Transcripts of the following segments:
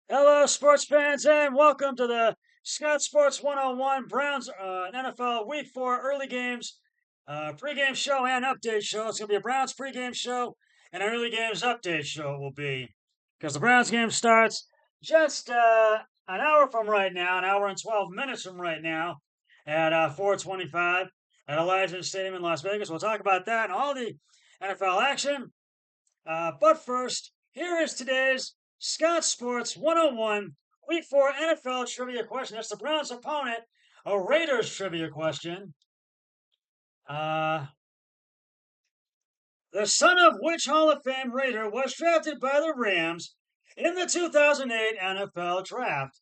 Hello, sports fans, and welcome to the Scott Sports 101 Browns NFL Week 4 early games pregame show and update show. It's going to be a Browns pregame show and an early games update show. It will be because the Browns game starts just an hour from right now, an hour and 12 minutes from right now at 4:25 at Allegiant Stadium in Las Vegas. We'll talk about that and all the NFL action. But first, here is today's Scott Sports 101 Week 4 NFL trivia question. That's the Browns' opponent, a Raiders trivia question. Uh, the son of which Hall of Fame Raider was drafted by the Rams in the 2008 NFL Draft?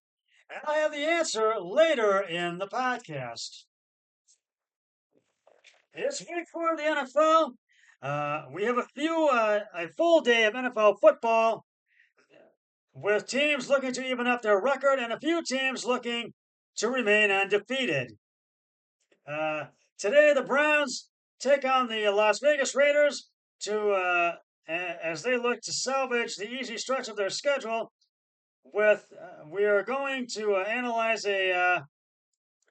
And I have the answer later in the podcast. It's week 4 of the NFL. We have a full day of NFL football with teams looking to even up their record and a few teams looking to remain undefeated. Uh, Today, the Browns take on the Las Vegas Raiders as they look to salvage the easy stretch of their schedule. We are going to analyze a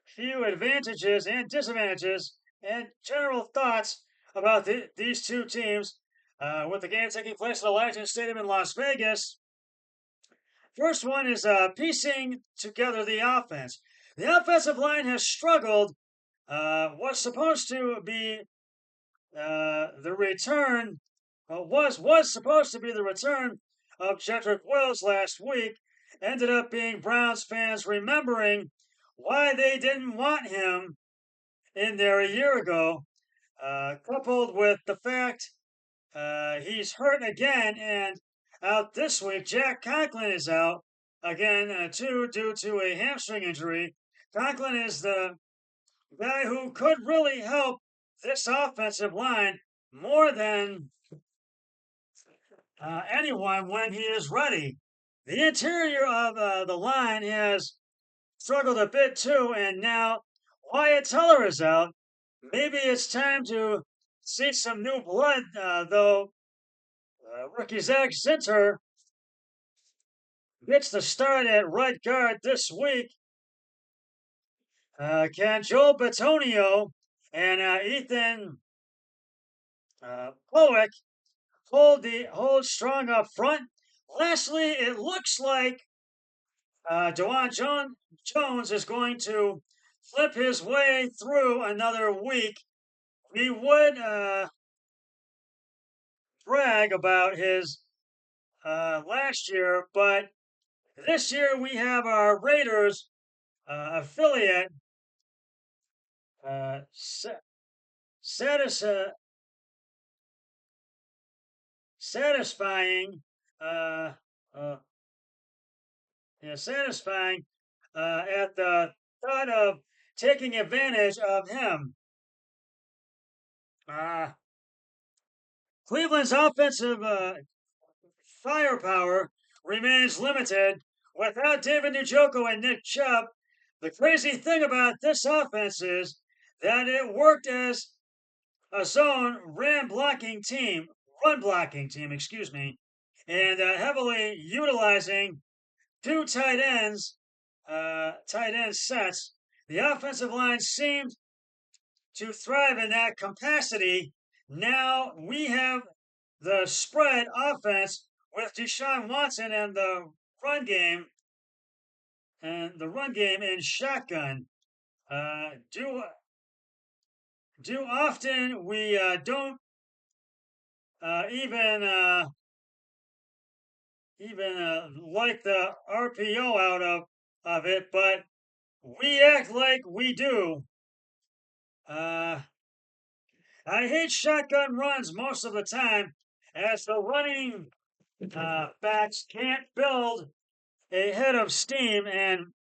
few advantages and disadvantages and general thoughts about these two teams. With the game taking place at Allegiant Stadium in Las Vegas, first one is piecing together the offense. The offensive line has struggled. What's supposed to be the return was supposed to be the return of Jedrick Wills last week. Ended up being Browns fans remembering why they didn't want him in there a year ago, coupled with the fact he's hurt again and out this week. Jack Conklin is out again, too, due to a hamstring injury. Conklin is the guy who could really help this offensive line more than anyone when he is ready. The interior of the line has struggled a bit too, and now Wyatt Teller is out. Maybe it's time to see some new blood, though. Rookie Zach Zinter gets the start at right guard this week. Can Joe Batonio and Ethan Powick hold strong up front? Lastly, it looks like Jones is going to flip his way through another week. We would brag about his last year, but this year we have our Raiders affiliate satis- uh, satisfying uh, uh, satisfying at the thought of taking advantage of him. Uh, Cleveland's offensive firepower remains limited without David Njoku and Nick Chubb. The crazy thing about this offense is that it worked as a zone run blocking team, excuse me, and heavily utilizing two tight end sets. The offensive line seemed to thrive in that capacity. Now we have the spread offense with Deshaun Watson and the run game in shotgun. Do often we don't even like the RPO out of it, but we act like we do. Uh, I hate shotgun runs most of the time, as the running backs can't build a head of steam, and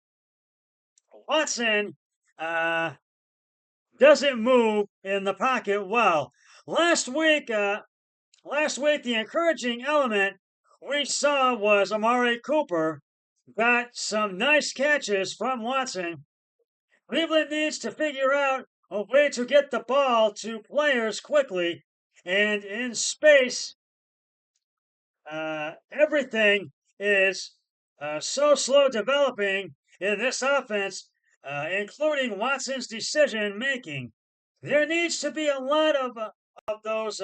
Watson doesn't move in the pocket well. Last week, uh, Last week, the encouraging element we saw was Amari Cooper got some nice catches from Watson. Cleveland needs to figure out a way to get the ball to players quickly and in space. Everything is so slow developing in this offense, including Watson's decision making. There needs to be a lot of those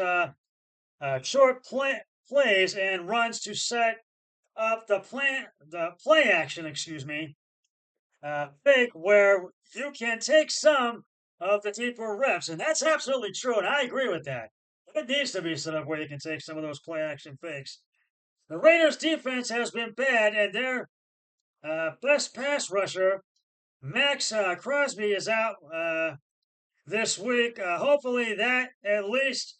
short plays and runs to set up the play action. Excuse me, fake where you can take some of the deeper reps, and that's absolutely true, and I agree with that. It needs to be set up where you can take some of those play action fakes. The Raiders' defense has been bad, and their best pass rusher, Max Crosby, is out this week. Hopefully, that at least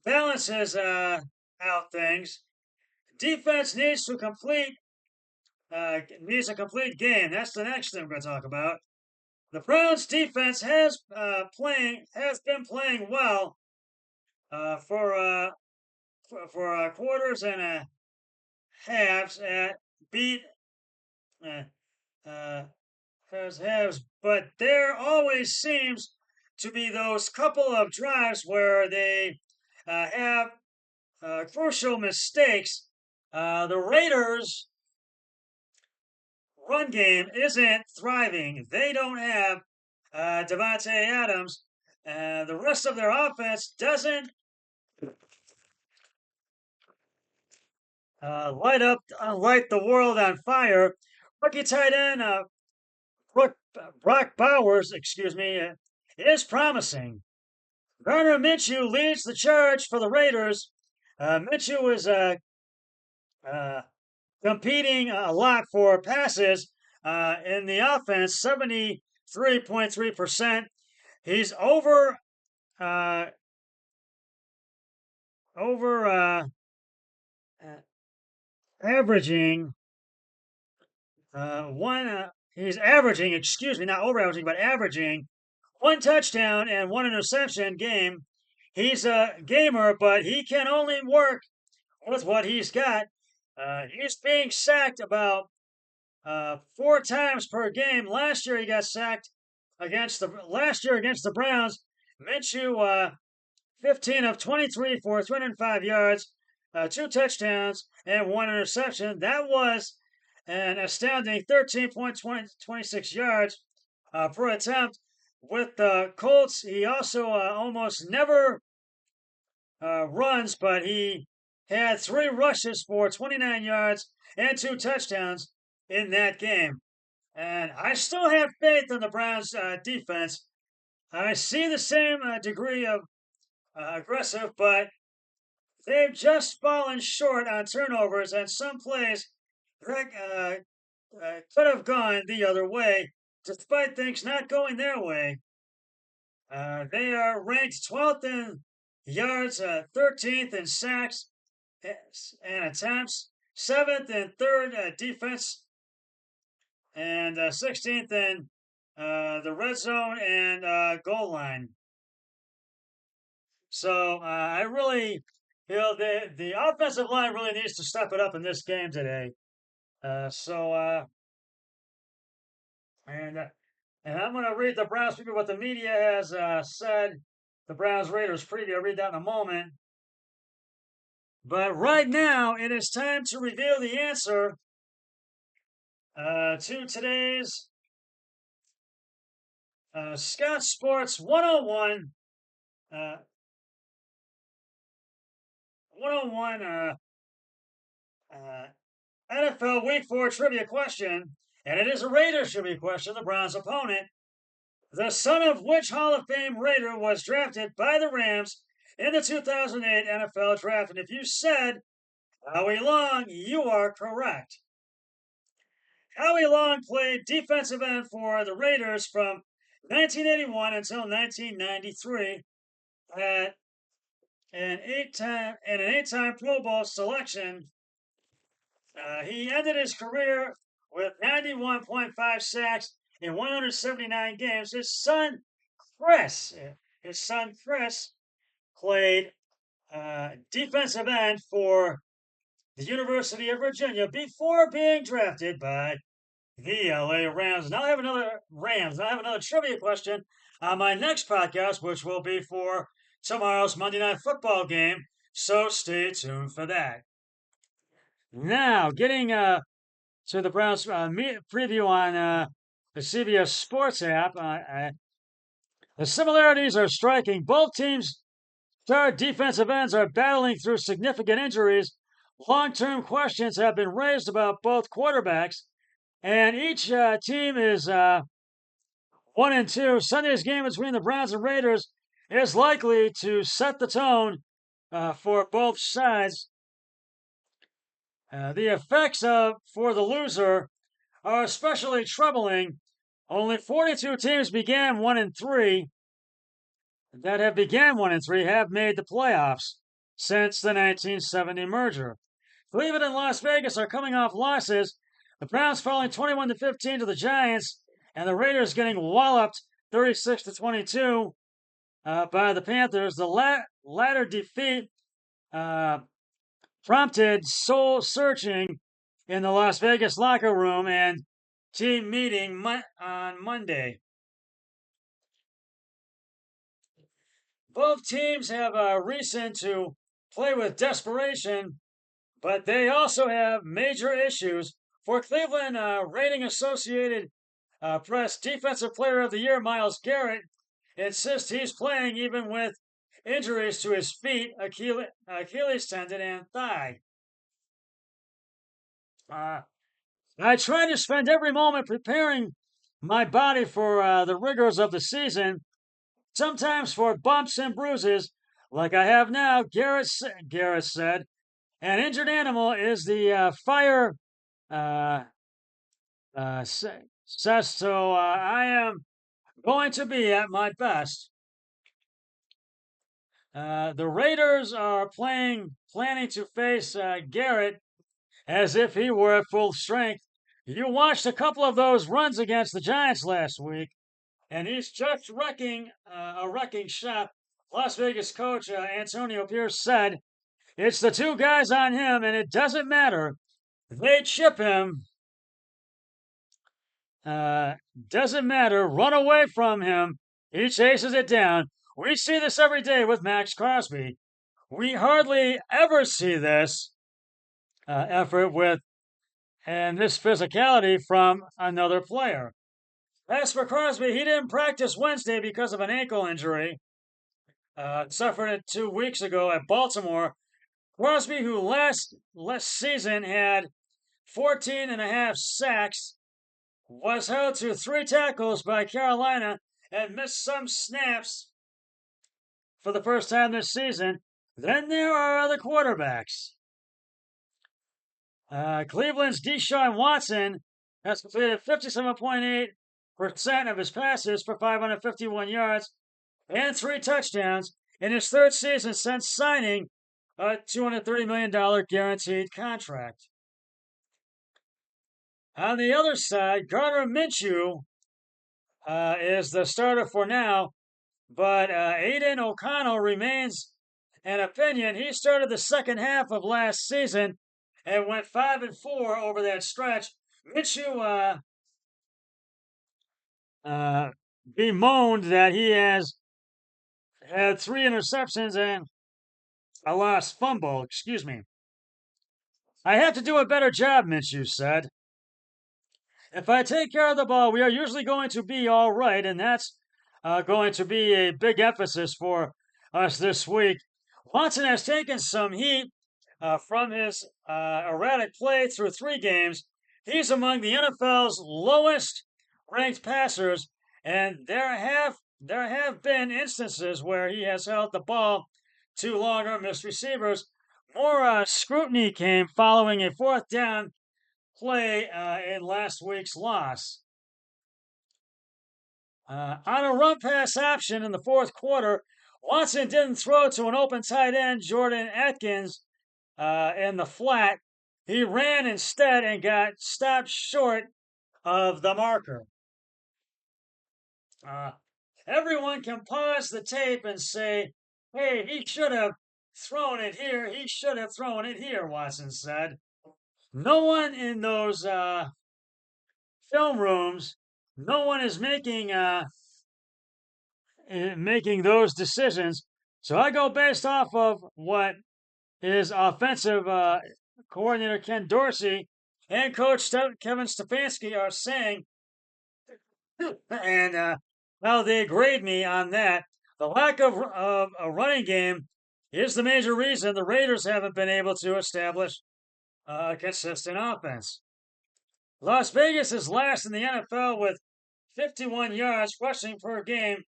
balances out things. Defense needs a complete game. That's the next thing we're going to talk about. The Browns' defense has been playing well for quarters and halves at beat uh, uh, has, but there always seems to be those couple of drives where they have crucial mistakes. The Raiders' run game isn't thriving. They don't have Devontae Adams. The rest of their offense doesn't light the world on fire. Rookie tight end Brock Bowers, excuse me, is promising. Gardner Minshew leads the charge for the Raiders. Minshew is uh, competing a lot for passes in the offense, 73.3%. He's uh, over averaging one. He's averaging, excuse me, not over averaging, but averaging one touchdown and one interception game. He's a gamer, but he can only work with what he's got. He's being sacked about 4 times per game. Last year he got sacked against the Browns. Minshew 15 of 23 for 305 yards, 2 touchdowns, and one interception. That was an astounding 13.26 yards per attempt. With the Colts, he also almost never runs, but he had 3 rushes for 29 yards and 2 touchdowns in that game. And I still have faith in the Browns' defense. I see the same degree of aggressive, but they've just fallen short on turnovers, and some plays that could have gone the other way, despite things not going their way. They are ranked 12th in yards, 13th in sacks and attempts, 7th and 3rd defense, and 16th in the red zone and goal line. So I really feel the offensive line really needs to step it up in this game today. Uh, so uh, and uh, and I'm going to read the Browns people what the media has said. The Browns Raiders preview. I'll read that in a moment. But right now, it is time to reveal the answer to today's Scott Sports 101 uh, 101 NFL Week 4 trivia question, and it is a Raiders trivia question, the Browns' opponent. The son of which Hall of Fame Raider was drafted by the Rams in the 2008 NFL Draft? And if you said Howie Long, you are correct. Howie Long played defensive end for the Raiders from 1981 until 1993 at an eight-time Pro Bowl selection. He ended his career with 91.5 sacks in 179 games. His son Chris, played defensive end for the University of Virginia before being drafted by the LA Rams. Now I have another trivia question on my next podcast, which will be for tomorrow's Monday Night Football game. So stay tuned for that. Now, getting to the Browns preview on the CBS Sports app. The similarities are striking. Both teams' star defensive ends are battling through significant injuries. Long-term questions have been raised about both quarterbacks, and each team is 1-2. Sunday's game between the Browns and Raiders is likely to set the tone for both sides. The effects for the loser are especially troubling. Only 42 teams began 1-3 that have began 1-3 have made the playoffs since the 1970 merger. Cleveland and Las Vegas are coming off losses. The Browns falling 21-15 to the Giants, and the Raiders getting walloped 36-22 by the Panthers. The latter defeat prompted soul searching in the Las Vegas locker room and team meeting on Monday. Both teams have reason to play with desperation, but they also have major issues. For Cleveland, rating Associated Press Defensive Player of the Year Myles Garrett insists he's playing even with injuries to his feet, Achilles tendon, and thigh. I try to spend every moment preparing my body for the rigors of the season, sometimes for bumps and bruises, like I have now, Garrett said. An injured animal is the fire says, so I am going to be at my best. The Raiders are planning to face Garrett as if he were at full strength. You watched a couple of those runs against the Giants last week, and he's just a wrecking shop. Las Vegas coach Antonio Pierce said, "It's the two guys on him, and it doesn't matter. They chip him. Doesn't matter. Run away from him. He chases it down. We see this every day with Max Crosby. We hardly ever see this effort with and this physicality from another player. As for Crosby, he didn't practice Wednesday because of an ankle injury. Suffered it 2 weeks ago at Baltimore. Crosby, who last season had 14 and a half sacks, was held to 3 tackles by Carolina and missed some snaps for the first time this season. Then there are other quarterbacks. Cleveland's Deshaun Watson has completed 57.8% of his passes for 551 yards and 3 touchdowns in his 3rd season since signing a $230 million guaranteed contract. On the other side, Gardner Minshew is the starter for now, but Aiden O'Connell remains an opinion. He started the second half of last season and went 5-4 over that stretch. Minshew bemoaned that he has had 3 interceptions and a lost fumble. Excuse me. I have to do a better job, Minshew said. If I take care of the ball, we are usually going to be all right, and that's going to be a big emphasis for us this week. Watson has taken some heat from his erratic play through 3 games. He's among the NFL's lowest ranked passers, and there have been instances where he has held the ball too long or missed receivers. More scrutiny came following a 4th down play in last week's loss. On a run pass option in the 4th quarter, Watson didn't throw to an open tight end, Jordan Atkins, in the flat. He ran instead and got stopped short of the marker. Everyone can pause the tape and say, "Hey, he should have thrown it here. He should have thrown it here," Watson said. No one in those film rooms, no one is making those decisions. So I go based off of what is offensive coordinator Ken Dorsey and Coach Kevin Stefanski are saying, and how they grade me on that. The lack of a running game is the major reason the Raiders haven't been able to establish a consistent offense. Las Vegas is last in the NFL with 51 yards rushing per game.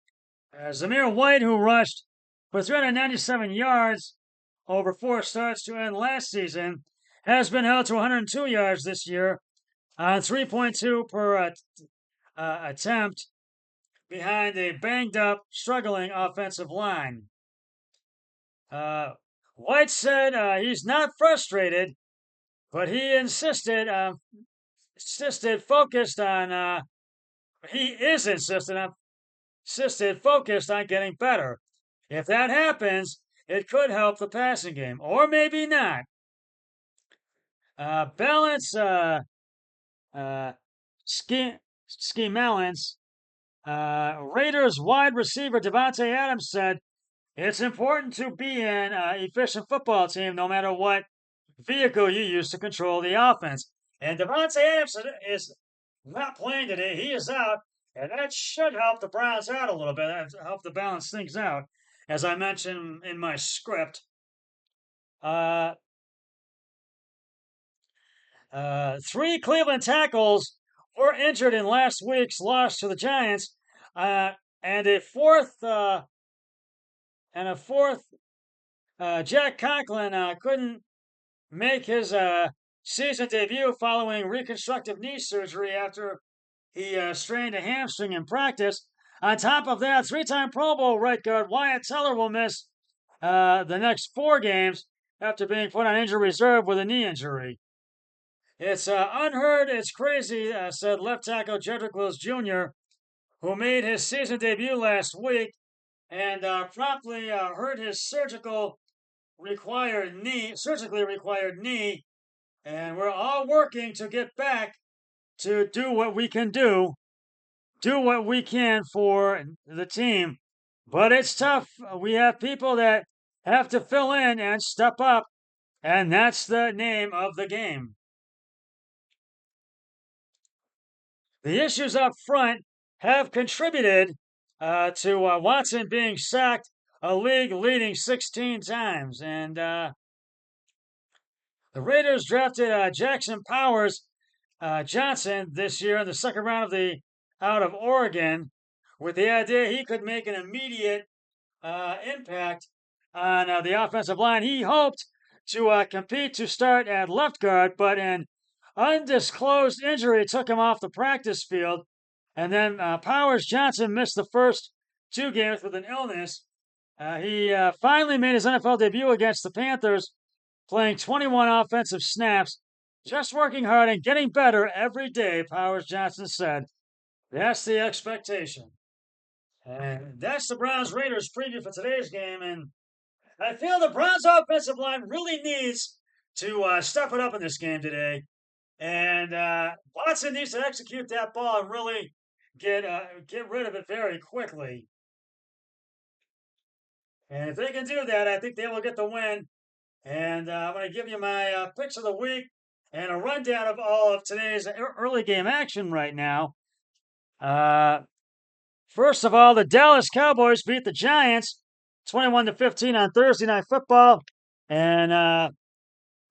Zamir White, who rushed for 397 yards over 4 starts to end last season, has been held to 102 yards this year on 3.2 per attempt behind a banged up, struggling offensive line. White said he's not frustrated, but he focused on, he is insisted, focused on getting better. If that happens, it could help the passing game, or maybe not. Balance, scheme balance. Raiders wide receiver Devontae Adams said, "It's important to be an efficient football team no matter what vehicle you use to control the offense." And Devontae Adams is not playing today. He is out, and that should help the Browns out a little bit. Help to balance things out, as I mentioned in my script. 3 Cleveland tackles were injured in last week's loss to the Giants, and a fourth, Jack Conklin couldn't make his season debut following reconstructive knee surgery after he strained a hamstring in practice. On top of that, 3-time Pro Bowl right guard Wyatt Teller will miss the next 4 games after being put on injury reserve with a knee injury. It's unheard, it's crazy, said left tackle Jedrick Wills Jr., who made his season debut last week and promptly hurt his surgically required knee, and we're all working to get back to do what we can do what we can for the team. But it's tough. We have people that have to fill in and step up, and that's the name of the game. The issues up front have contributed to Watson being sacked a league-leading 16 times. And the Raiders drafted Jackson Powers Johnson this year in the second round out of Oregon with the idea he could make an immediate impact on the offensive line. He hoped to compete to start at left guard, but an undisclosed injury took him off the practice field. And then Powers Johnson missed the first 2 games with an illness. He finally made his NFL debut against the Panthers, playing 21 offensive snaps, just working hard and getting better every day, Powers Johnson said. That's the expectation. And that's the Browns Raiders preview for today's game. And I feel the Browns offensive line really needs to step it up in this game today. And Watson needs to execute that ball and really get rid of it very quickly. And if they can do that, I think they will get the win. And I'm going to give you my picks of the week and a rundown of all of today's early game action right now. First of all, the Dallas Cowboys beat the Giants 21-15 on Thursday Night Football. And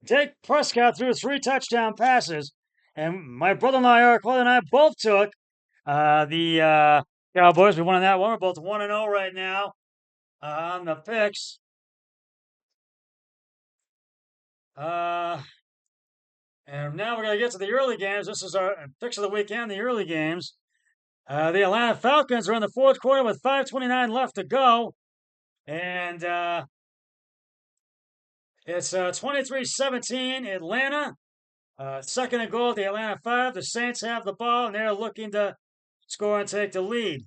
Dak Prescott threw 3 touchdown passes. And my brother-in-law, Eric Holden, and I both took the Cowboys. We won on that one. We're both 1-0 right now on the picks. And now we're going to get to the early games. This is our picks of the weekend, the early games. The Atlanta Falcons are in the fourth quarter with 5:29 left to go. And it's 23-17 Atlanta. Second and goal at the Atlanta 5. The Saints have the ball, and they're looking to score and take the lead.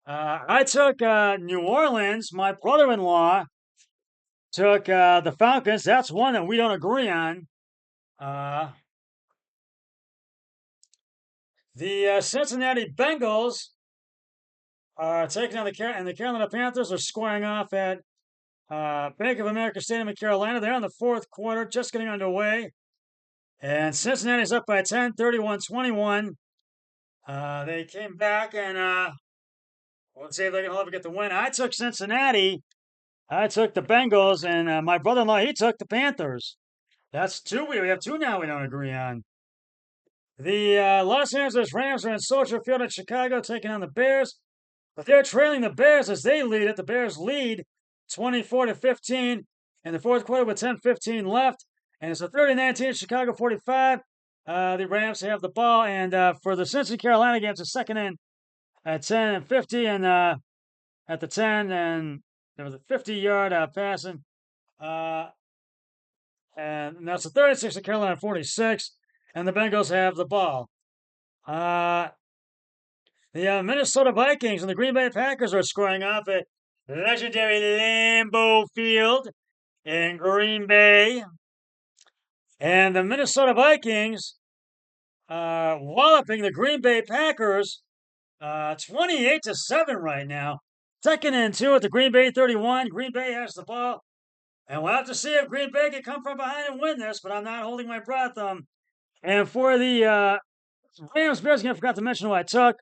I took New Orleans. My brother-in-law took the Falcons. That's one that we don't agree on. The Cincinnati Bengals are taking on and the Carolina Panthers are squaring off at Bank of America Stadium in Carolina. They're in the fourth quarter, just getting underway. And Cincinnati's up by 10, 31-21. They came back and let's see if they can hold up get the win. I took Cincinnati. I took the Bengals, and my brother-in-law, he took the Panthers. That's two. We have two now we don't agree on. The Los Angeles Rams are in Soldier Field in Chicago taking on the Bears. But they're trailing the Bears as they lead it. The Bears lead 24-15 in the fourth quarter with 10:15 left. And it's a 30-19 Chicago 45. The Rams have the ball. And for the Cincinnati Carolina game, it's a second in at 10 and 50. And at the 10, and there was a 50-yard passing. And that's a 36 to Carolina 46. And the Bengals have the ball. The Minnesota Vikings and the Green Bay Packers are scoring off at legendary Lambeau Field in Green Bay. And the Minnesota Vikings are walloping the Green Bay Packers 28-7 right now. Second and 2 at the Green Bay 31. Green Bay has the ball. And we'll have to see if Green Bay can come from behind and win this, but I'm not holding my breath. And for the Rams Bears game, I forgot to mention who I took.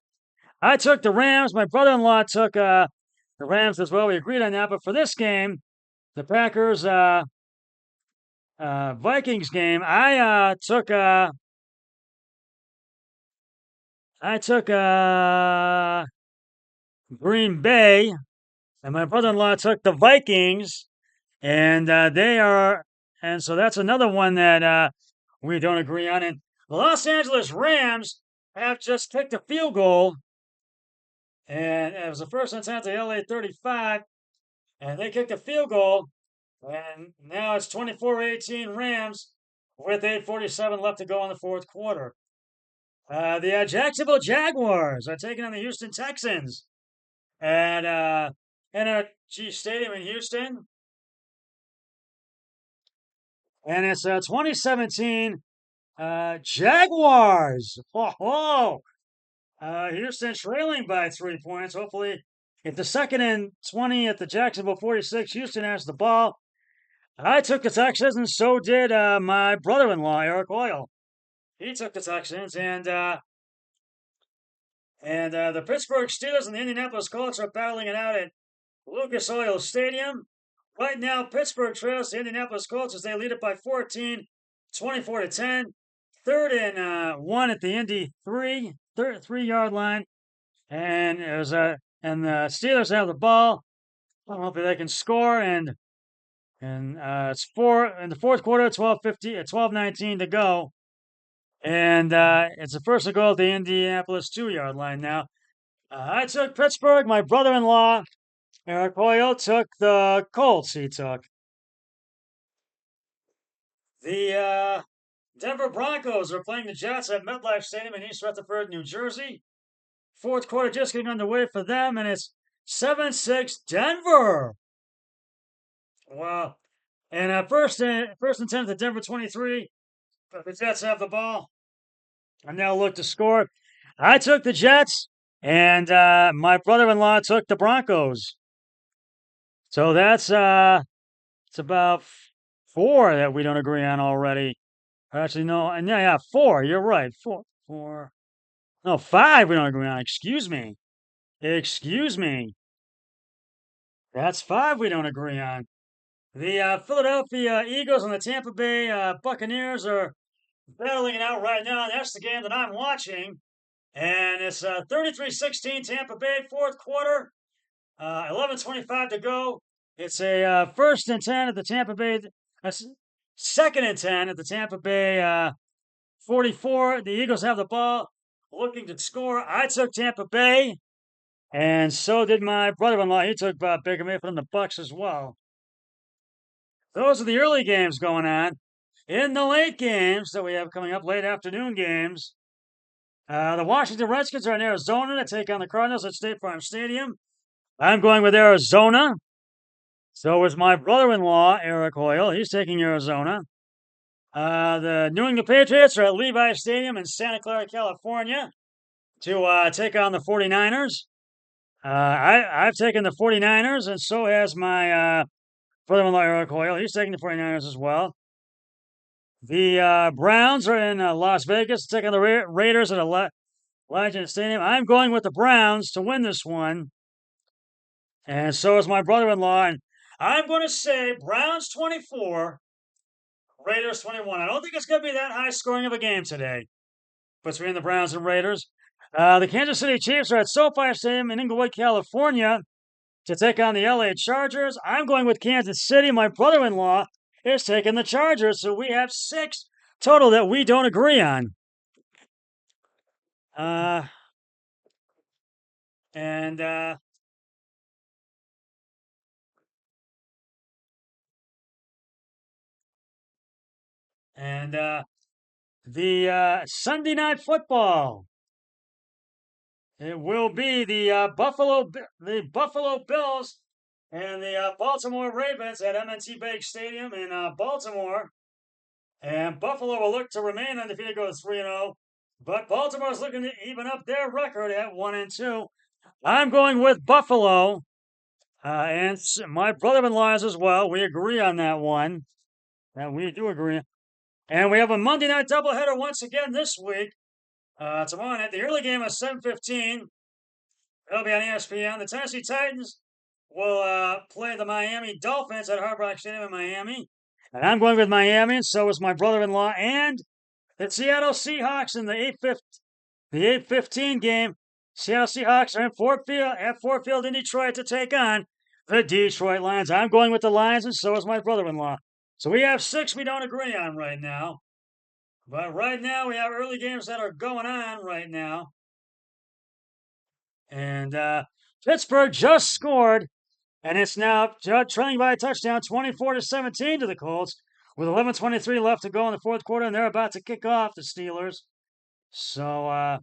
I took the Rams. My brother-in-law took the Rams as well. We agreed on that. But for this game, the Packers Vikings game, I took Green Bay, and my brother-in-law took the Vikings, and so that's another one that we don't agree on. And the Los Angeles Rams have just kicked a field goal. And it was the first and 10 at the LA 35, and they kicked a field goal, and now it's 24-18 Rams with 8:47 left to go in the fourth quarter. The Jacksonville Jaguars are taking on the Houston Texans at NRG Stadium in Houston, and it's 2017 Jaguars. Houston trailing by 3 points. Hopefully, if the second and 20 at the Jacksonville 46, Houston has the ball. I took the Texans, and so did my brother-in-law, Eric Oil. He took the Texans, and the Pittsburgh Steelers and the Indianapolis Colts are battling it out at Lucas Oil Stadium. Right now, Pittsburgh trails the Indianapolis Colts as they lead it by 14, 24-10. Third and 1 at the Indy 3-yard line. And the Steelers have the ball. Hopefully they can score, and it's 4 in the fourth quarter, 12-19 to go. And it's the first to go at the Indianapolis 2-yard line now. I took Pittsburgh. My brother-in-law, Eric Hoyle, took the Colts. He took the Denver Broncos are playing the Jets at MetLife Stadium in East Rutherford, New Jersey. Fourth quarter just getting underway for them, and it's 7-6 Denver. Wow. And first and 10 at the Denver 23. The Jets have the ball. I now look to score. I took the Jets, and my brother-in-law took the Broncos. So that's it's about 4 that we don't agree on already. Actually, no, and yeah, 4. You're right. 4. No, 5 we don't agree on. Excuse me. That's 5 we don't agree on. The Philadelphia Eagles and the Tampa Bay Buccaneers are battling it out right now. That's the game that I'm watching. And it's 33-16 Tampa Bay, fourth quarter. 11:25 to go. It's a first and 10 at the Tampa Bay. Second and 10 at the Tampa Bay 44. The Eagles have the ball, looking to score. I took Tampa Bay, and so did my brother-in-law. He took Baker Mayfield and the Bucks as well. Those are the early games going on. In the late games that we have coming up, late afternoon games, the Washington Redskins are in Arizona to take on the Cardinals at State Farm Stadium. I'm going with Arizona. So is my brother-in-law, Eric Hoyle. He's taking Arizona. The New England Patriots are at Levi Stadium in Santa Clara, California to take on the 49ers. I've taken the 49ers, and so has my brother-in-law, Eric Hoyle. He's taking the 49ers as well. The Browns are in Las Vegas taking the Raiders at Allegiant Stadium. I'm going with the Browns to win this one, and so is my brother-in-law. And I'm going to say Browns 24, Raiders 21. I don't think it's going to be that high scoring of a game today between the Browns and Raiders. The Kansas City Chiefs are at SoFi Stadium in Inglewood, California, to take on the LA Chargers. I'm going with Kansas City. My brother-in-law is taking the Chargers, so we have 6 total that we don't agree on. Uh, and and the Sunday Night Football. It will be the Buffalo Bills and the Baltimore Ravens at M&T Bank Stadium in Baltimore. And Buffalo will look to remain undefeated, go 3-0. But Baltimore is looking to even up their record at 1-2. I'm going with Buffalo, and my brother-in-law is as well. We agree on that one. That we do agree. And we have a Monday night doubleheader once again this week. Tomorrow night, the early game is 7:15. It'll be on ESPN. The Tennessee Titans will play the Miami Dolphins at Hard Rock Stadium in Miami. And I'm going with Miami, and so is my brother-in-law. And the Seattle Seahawks in the 8:15 game. Seattle Seahawks are at Ford Field in Detroit to take on the Detroit Lions. I'm going with the Lions, and so is my brother-in-law. So we have 6 we don't agree on right now. But right now we have early games that are going on right now. And Pittsburgh just scored, and it's now trailing by a touchdown, 24-17 to the Colts, with 11:23 left to go in the fourth quarter, and they're about to kick off the Steelers. So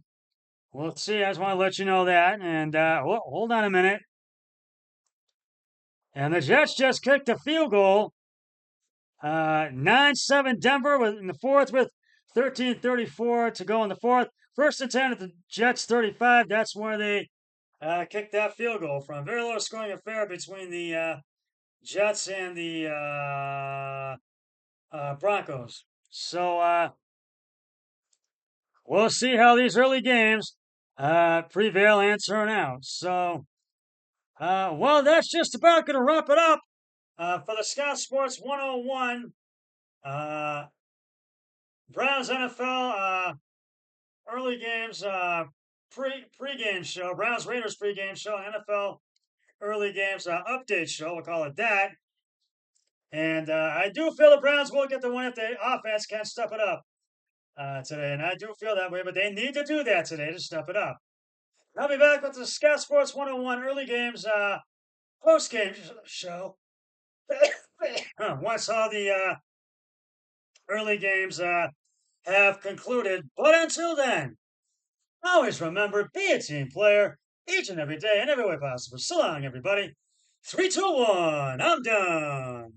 we'll see. I just want to let you know that. And hold on a minute. And the Jets just kicked a field goal. 9-7 Denver in the fourth with 13:34 to go in the fourth. First and 10 at the Jets 35. That's where they kicked that field goal from. Very low scoring affair between the Jets and the Broncos. So we'll see how these early games prevail and turn out. So, well, that's just about going to wrap it up for the Scout Sports 101 Browns NFL early games pregame show, Browns Raiders pregame show, NFL early games update show. We'll call it that. And I do feel the Browns will get the win if the offense can step it up today. And I do feel that way, but they need to do that today to step it up. I'll be back with the Scout Sports 101 early games post game show. Once all the early games have concluded. But until then, always remember, be a team player each and every day in every way possible. So long, everybody. 3, 2, 1. I'm done.